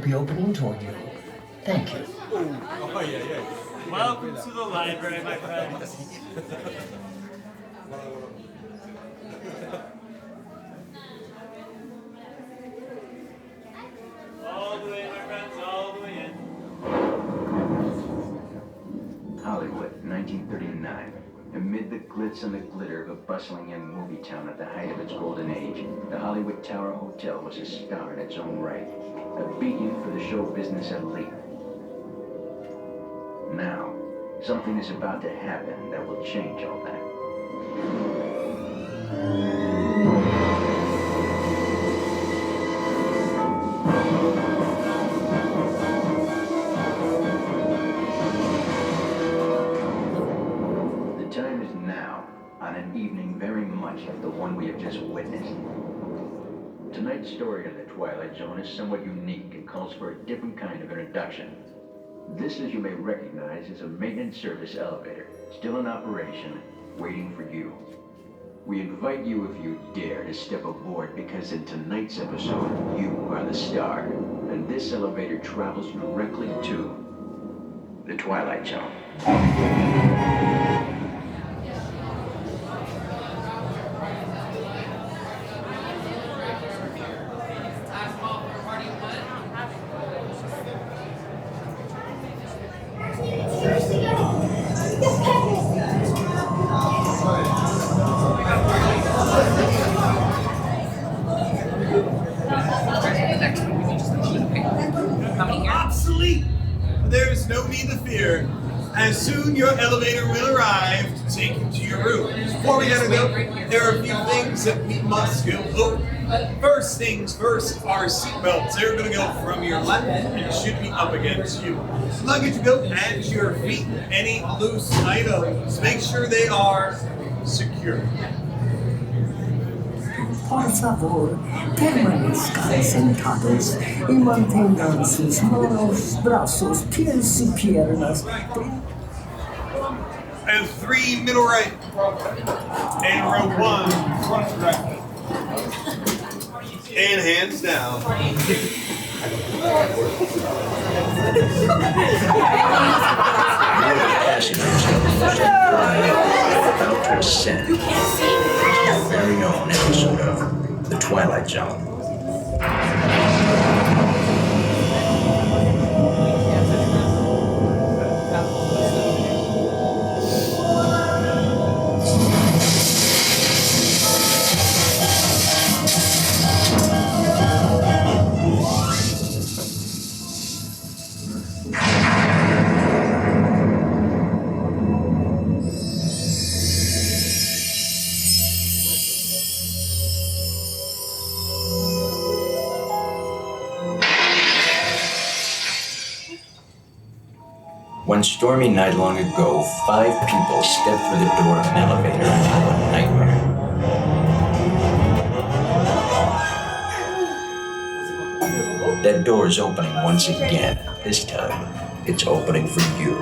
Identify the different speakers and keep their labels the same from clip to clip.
Speaker 1: be opening toward you. Thank you.
Speaker 2: Oh, yeah.
Speaker 3: Welcome to the library, my friends. All the way, my friends, all the way in.
Speaker 4: Hollywood, 1939. Amid the glitz and the glitter of a bustling young movie town at the height of its golden age, the Hollywood Tower Hotel was a star in its own right, a beacon for the show business elite. Now, something is about to happen that will change all that. The time is now, on an evening very much like the one we have just witnessed. Tonight's story in the Twilight Zone is somewhat unique and calls for a different kind of introduction. This, as you may recognize, is a maintenance service elevator, still in operation, waiting for you. We invite you, if you dare, to step aboard, because in tonight's episode, you are the star, and this elevator travels directly to the Twilight Zone.
Speaker 2: Obsolete! There is no need to fear. As soon your elevator will arrive to take you to your room. Before we gotta go, there are a few things that we must go over. First things first, our seatbelts. They're gonna go from your left and should be up against you. Luggage go at your feet. Any loose items, make sure they are secure.
Speaker 5: Por favor, permanezcan sentados y mantengan sus manos, brazos, pies y piernas.
Speaker 2: And 3 middle right. And row 1 front right. And hands down.
Speaker 4: Passengers of the about to ascend to our very own episode of The Twilight Zone. One stormy night long ago, 5 people stepped through the door of an elevator into a nightmare. That door is opening once again. This time, it's opening for you.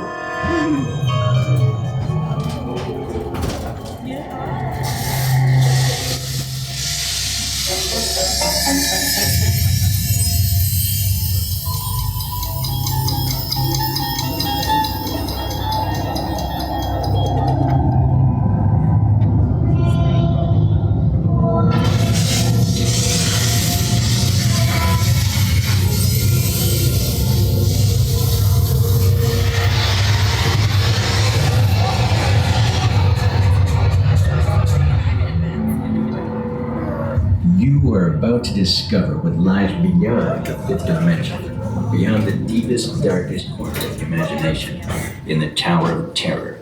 Speaker 4: You are about to discover what lies beyond the 5th dimension, beyond the deepest, darkest corner of the imagination, in the Tower of Terror.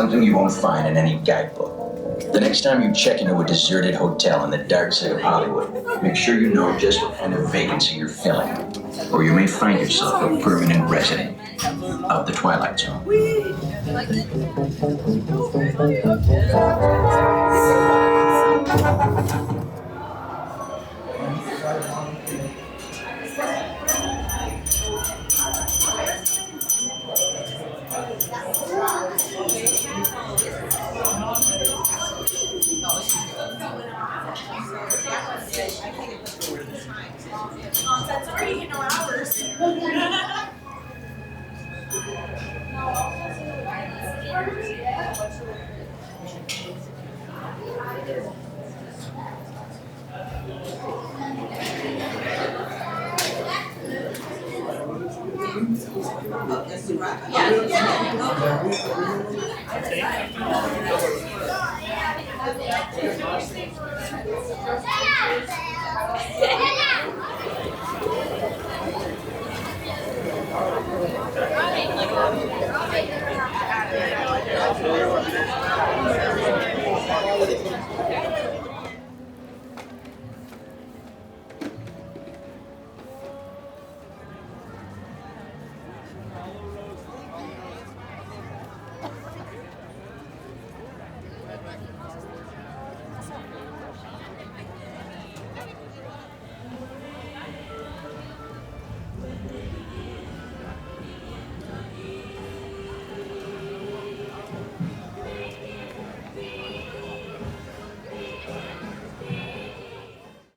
Speaker 4: something you won't find in any guidebook. The next time you check into a deserted hotel on the dark side of Hollywood, make sure you know just what kind of vacancy you're filling, or you may find yourself a permanent resident of the Twilight Zone.
Speaker 6: That's already in our hours.